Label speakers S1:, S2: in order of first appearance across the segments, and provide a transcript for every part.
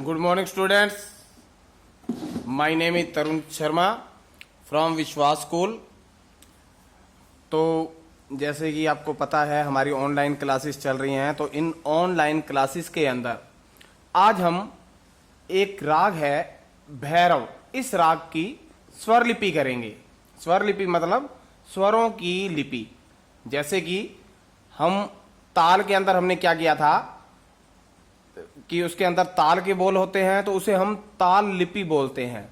S1: Good morning, students. My name is Tarun Sharma from विश्वास school. तो जैसे कि आपको पता है हमारी ऑनलाइन क्लासेस चल रही हैं, तो इन ऑनलाइन क्लासेस के अंदर आज हम एक राग है भैरव, इस राग की स्वर लिपि करेंगे। स्वर लिपि मतलब स्वरों की लिपि। जैसे कि हम ताल के अंदर हमने क्या किया था कि उसके अंदर ताल के बोल होते हैं, तो उसे हम ताल लिपि बोलते हैं।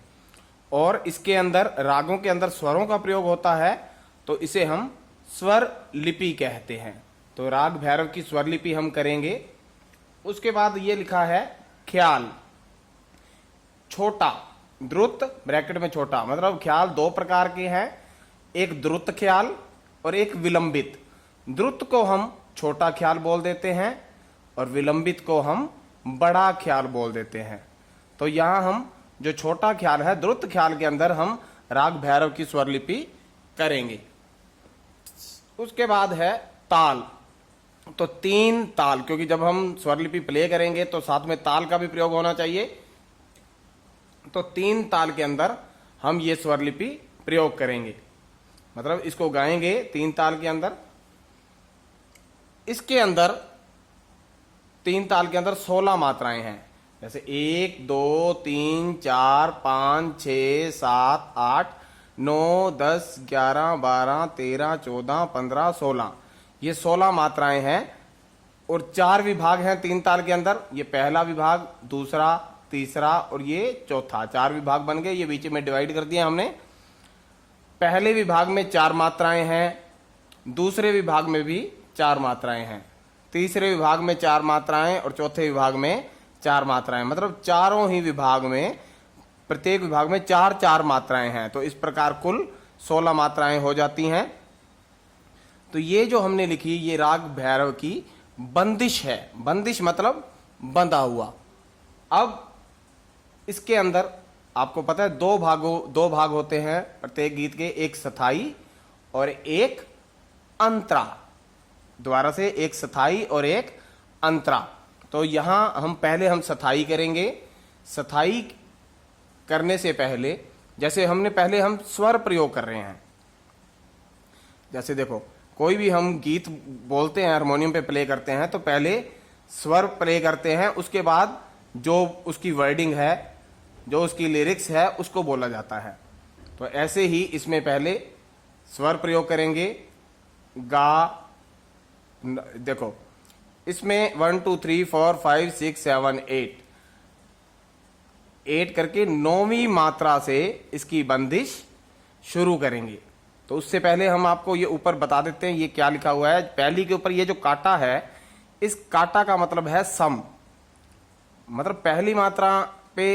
S1: और इसके अंदर रागों के अंदर स्वरों का प्रयोग होता है, तो इसे हम स्वर लिपि कहते हैं। तो राग भैरव की स्वर लिपि हम करेंगे। उसके बाद ये लिखा है ख्याल, छोटा द्रुत ब्रैकेट में छोटा, मतलब ख्याल दो प्रकार के हैं, एक द्रुत ख्याल और एक विलंबित। द्रुत को हम छोटा ख्याल बोल देते हैं और विलंबित को हम बड़ा ख्याल बोल देते हैं। तो यहां हम जो छोटा ख्याल है द्रुत ख्याल के अंदर हम राग भैरव की स्वर लिपि करेंगे। उसके बाद है ताल। तो तीन ताल, क्योंकि जब हम स्वर लिपि प्ले करेंगे तो साथ में ताल का भी प्रयोग होना चाहिए। तो तीन ताल के अंदर हम ये स्वर लिपि प्रयोग करेंगे, मतलब इसको गाएंगे तीन ताल के अंदर। इसके अंदर तीन ताल के अंदर 16 मात्राएं हैं। जैसे 1 2 3 4 5 6 7 8 9 10 11 12 13 14 15 16, ये 16 मात्राएं हैं। और 4 विभाग हैं तीन ताल के अंदर। ये पहला विभाग, दूसरा, तीसरा और ये चौथा, 4 विभाग बन गए। ये बीच में डिवाइड कर दिया हमने। पहले विभाग में 4 मात्राएं हैं, दूसरे विभाग में भी 4 मात्राएं हैं, तीसरे विभाग में 4 मात्राएं और चौथे विभाग में 4 मात्राएं, मतलब चारों ही विभाग में प्रत्येक विभाग में 4-4 मात्राएं हैं। तो इस प्रकार कुल 16 मात्राएं हो जाती हैं। तो ये जो हमने लिखी ये राग भैरव की बंदिश है। बंदिश मतलब बंधा हुआ। अब इसके अंदर आपको पता है दो भाग होते हैं प्रत्येक गीत के, एक स्थाई और एक अंतरा। द्वारा से एक स्थाई और एक अंतरा। तो यहां हम पहले स्थाई करेंगे। स्थाई करने से पहले जैसे पहले हम स्वर प्रयोग कर रहे हैं। जैसे देखो, कोई भी हम गीत बोलते हैं, हारमोनियम पे प्ले करते हैं, तो पहले स्वर प्ले करते हैं, उसके बाद जो उसकी वर्डिंग है, जो उसकी लिरिक्स है, उसको बोला जाता है। तो ऐसे ही इसमें पहले स्वर प्रयोग करेंगे। गा, देखो इसमें 1 2 3 4 5 6 7 8 करके 9वीं मात्रा से इसकी बंदिश शुरू करेंगे। तो उससे पहले हम आपको ये ऊपर बता देते हैं ये क्या लिखा हुआ है। पहली के ऊपर ये जो कांटा है, इस कांटा का मतलब है सम, मतलब पहली मात्रा पे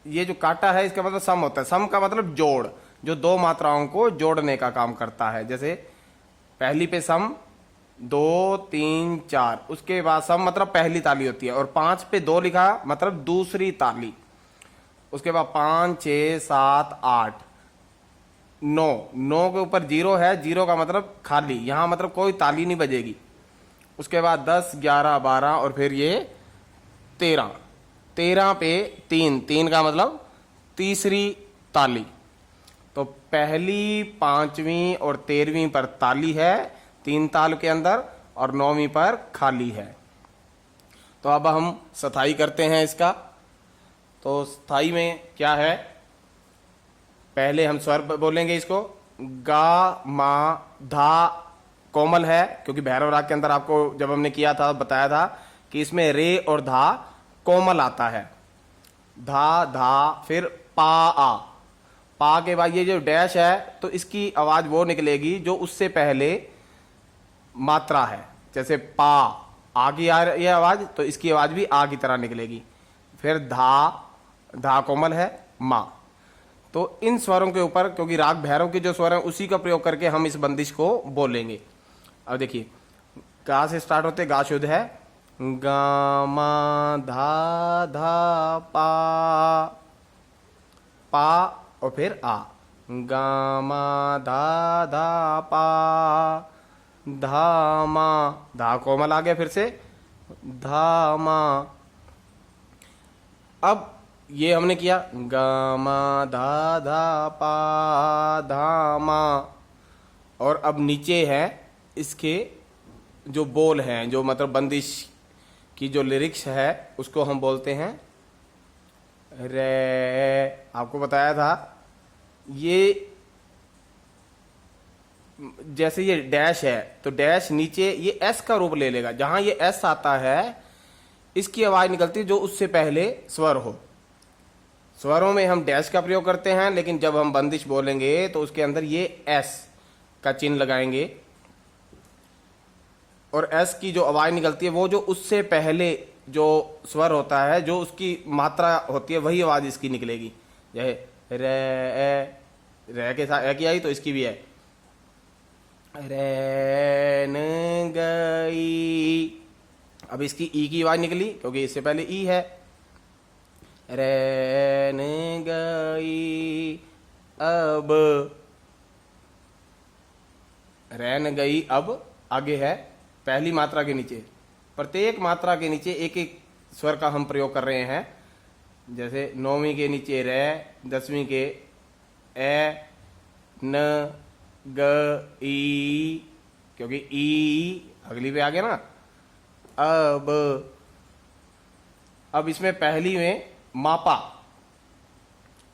S1: ये जो कांटा है इसका मतलब सम होता है। सम का मतलब जोड़, जो दो मात्राओं को जोड़ने का काम करता है। जैसे पहली पे सम 2 3 4, उसके बाद सम मतलब पहली ताली होती है, और 5 पे 2 लिखा मतलब दूसरी ताली। उसके बाद 5 6 7 8 9 के ऊपर 0 है, 0 का मतलब खाली, यहां मतलब कोई ताली नहीं बजेगी। उसके बाद 10 11 12 और फिर ये 13 पे 3 का मतलब तीसरी ताली। तो पहली, 5वीं और 13वीं पर ताली है तीन ताल के अंदर, और 9वीं पर खाली है। तो अब हम स्थाई करते हैं इसका। तो स्थाई में क्या है, पहले हम स्वर बोलेंगे इसको। गा मा धा कोमल है, क्योंकि भैरव राग के अंदर आपको जब हमने किया था बताया था कि इसमें रे और धा कोमल आता है। धा धा, फिर पा आ, पा के बाद ये जो डैश है तो इसकी आवाज वो निकलेगी जो उससे पहले मात्रा है। जैसे पा आ की आ रही है आवाज, तो इसकी आवाज भी आ की तरह निकलेगी। फिर धा कोमल है, मा। तो इन स्वरों के ऊपर, क्योंकि राग भैरव के जो स्वर हैं उसी का प्रयोग करके हम इस बंदिश को बोलेंगे। अब देखिए, गा से स्टार्ट होते, गा शुद्ध है, गा मा धा धा पा और फिर आ, गा मा धा धा पा, धामा, धा कोमल आ गया, फिर से धामा। अब ये हमने किया गा मा धा धा पा धा मा, और अब नीचे है इसके जो बोल हैं, जो मतलब बंदिश की जो लिरिक्स है उसको हम बोलते हैं रे। आपको बताया था ये, जैसे ये डैश है तो डैश नीचे ये एस का रूप ले लेगा। जहां ये एस आता है इसकी आवाज निकलती है जो उससे पहले स्वर हो। स्वरों में हम डैश का प्रयोग करते हैं, लेकिन जब हम बंदिश बोलेंगे तो उसके अंदर ये एस का चिन्ह लगाएंगे, और एस की जो आवाज निकलती है वो जो उससे पहले जो स्वर होता है, जो उसकी मात्रा होती है, वही आवाज इसकी निकलेगी। जैसे रे के साथ ए की आई तो इसकी भी है रैन गई। अब इसकी ई की आवाज निकली क्योंकि इससे पहले ई है। रैन गई अब, रैन गई अब आगे है पहली मात्रा के नीचे। प्रत्येक मात्रा के नीचे एक एक स्वर का हम प्रयोग कर रहे हैं। जैसे नौवीं के नीचे रे, 10वीं के ए, न, ग, ई, क्योंकि ई अगली पे आ गया ना। अब इसमें पहली में मापा,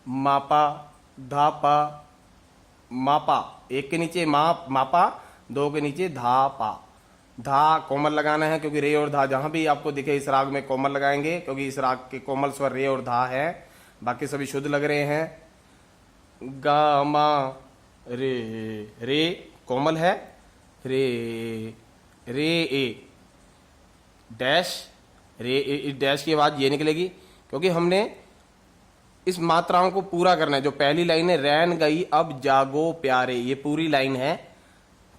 S1: मापा, धापा, मापा, एक के नीचे मापा, दो के नीचे धापा। धा कोमल लगाना है क्योंकि रे और धा जहां भी आपको दिखे इस राग में कोमल लगाएंगे, क्योंकि इस राग के कोमल स्वर रे और धा है, बाकी सभी शुद्ध लग रहे हैं। गा मा रे, रे कोमल है, रे रे ए डैश, रे ए डैश की आवाज ये निकलेगी क्योंकि हमने इस मात्राओं को पूरा करना है। जो पहली लाइन है रैन गई अब जागो प्यारे, ये पूरी लाइन है।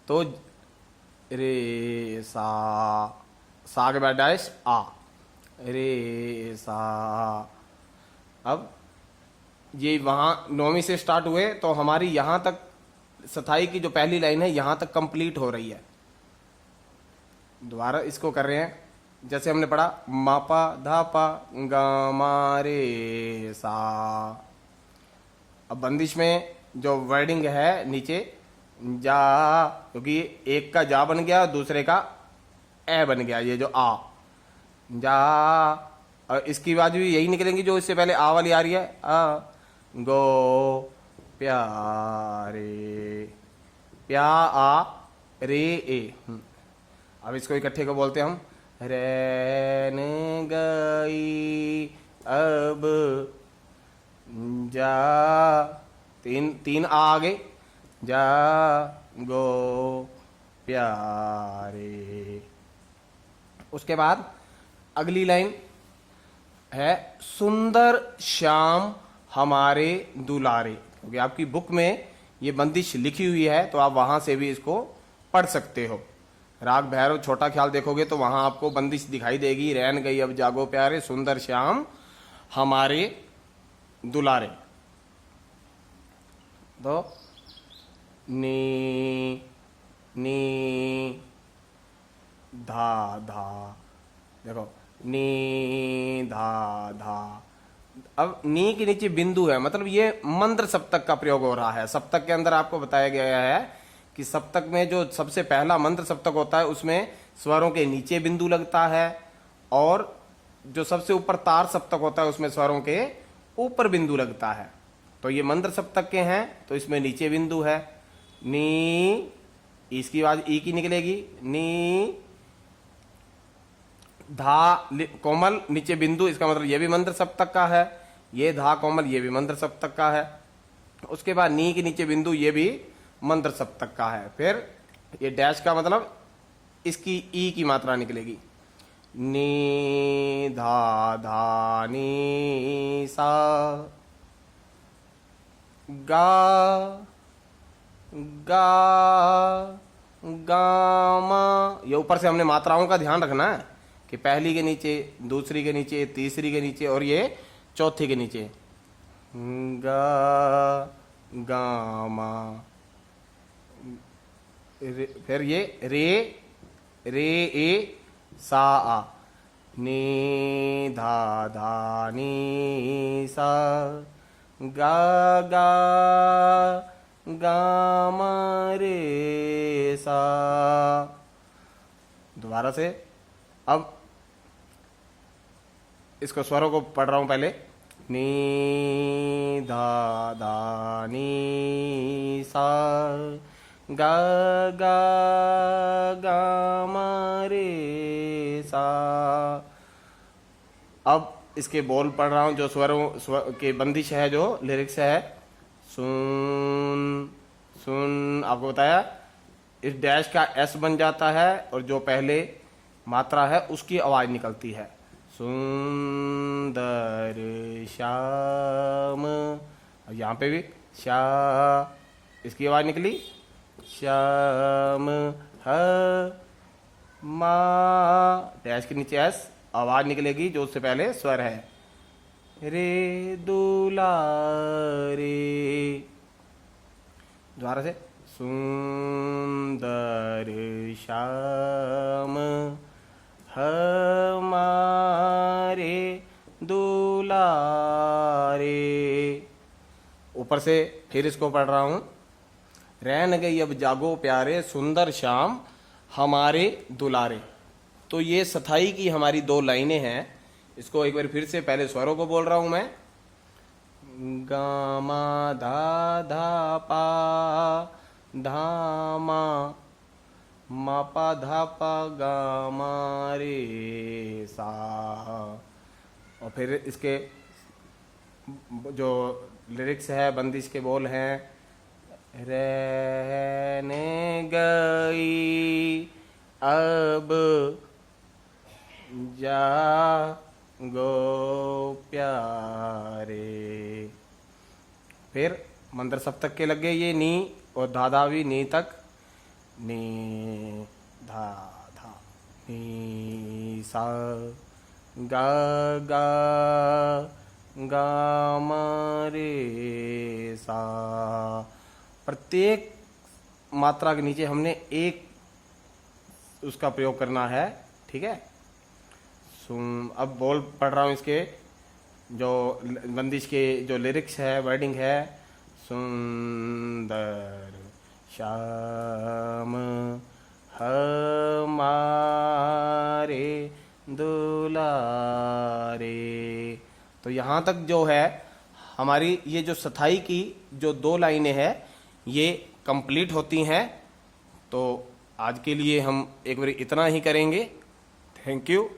S1: तो रे सा के बाद डैश आ, रे सा। अब ये वहां नौवीं से स्टार्ट हुए तो हमारी यहां तक सथाई की जो पहली लाइन है यहां तक कंप्लीट हो रही है। दोबारा इसको कर रहे हैं जैसे हमने पढ़ा मापा धापा गा मा रे सा। अब बंदिश में जो वर्डिंग है नीचे जा, क्योंकि एक का जा बन गया दूसरे का ए बन गया, ये जो आ जा, और इसकी आवाज भी यही निकलेंगी जो इससे पहले आ वाली आ रही है। आ गो प्यारे, प्या आ रे ए। अब इसको इकट्ठे को बोलते हैं हम रैन गई अब जा, तीन आ आगे, जा गो प्यारे। उसके बाद अगली लाइन है सुंदर श्याम हमारे दुलारे, क्योंकि आपकी बुक में ये बंदिश लिखी हुई है तो आप वहां से भी इसको पढ़ सकते हो। राग भैरव छोटा ख्याल देखोगे तो वहां आपको बंदिश दिखाई देगी, रैन गई अब जागो प्यारे सुंदर श्याम हमारे दुलारे। तो नी नी धा धा, देखो नी धा धा। अब नी के नीचे बिंदु है, मतलब ये मंत्र सप्तक का प्रयोग हो रहा है। सप्तक के अंदर आपको बताया गया है कि सप्तक में जो सबसे पहला मंत्र सप्तक होता है उसमें स्वरों के नीचे बिंदु लगता है, और जो सबसे ऊपर तार सप्तक होता है उसमें स्वरों के ऊपर बिंदु लगता है। तो ये मंत्र सप्तक के हैं तो इसमें नीचे बिंदु है। नी, इसकी आवाज ई की निकलेगी, नी धा कोमल नीचे बिंदु, इसका मतलब ये भी मंत्र सप्तक का है। ये धा कोमल ये भी मंत्र सप्तक का है। उसके बाद नी के नीचे बिंदु ये भी मंत्र सप्तक का है। फिर ये डैश का मतलब इसकी ई की मात्रा निकलेगी, नी धा धा नी सा, गा गा गामा। ये ऊपर से हमने मात्राओं का ध्यान रखना है कि पहली के नीचे, दूसरी के नीचे, तीसरी के नीचे और ये चौथी के नीचे। गा गामा, फिर ये रे रे ए सा आ, नी धा धा नी सा गा गा गा मा रे सा। दोबारा से। अब इसको स्वरों को पढ़ रहा हूं पहले। नी धा धा नी सा गा गा गा मा रे सा। अब इसके बोल पढ़ रहा हूं, जो स्वर के बंदिश है, जो लिरिक्स है। सुन सुन, आपको बताया इस डैश का एस बन जाता है और जो पहले मात्रा है उसकी आवाज निकलती है। सुंदर श्याम। अब यहाँ पे भी श्या, इसकी आवाज निकली। श्याम ह मा, डैश के नीचे एस, आवाज निकलेगी जो उससे पहले स्वर है। रे दुलारे। दोबारा से। सुंदर श्याम हमारे दुलारे। ऊपर से फिर इसको पढ़ रहा हूं। रैन गई अब जागो प्यारे, सुंदर श्याम हमारे दुलारे। तो ये सथाई की हमारी 2 लाइनें हैं। इसको एक बार फिर से पहले स्वरों को बोल रहा हूं मैं। गा मा धा धा पा धा मा, मा पा धा पा गा मा रे सा। और फिर इसके जो लिरिक्स है, बंदिश के बोल हैं। रहने गई अब जागो प्यारे। फिर मंत्र सप्तक के लग गए ये नी और धाधा भी नी तक। नी धा धा नी सा गा गा गा मा रे सा। प्रत्येक मात्रा के नीचे हमने एक उसका प्रयोग करना है, ठीक है। सुन, अब बोल पढ़ रहा हूँ इसके, जो बंदिश के जो लिरिक्स है, वर्डिंग है। सुंदर श्याम हमारे दुलारे। तो यहाँ तक जो है हमारी ये जो सथाई की जो 2 लाइनें हैं ये कंप्लीट होती हैं। तो आज के लिए हम एक बार इतना ही करेंगे। Thank you.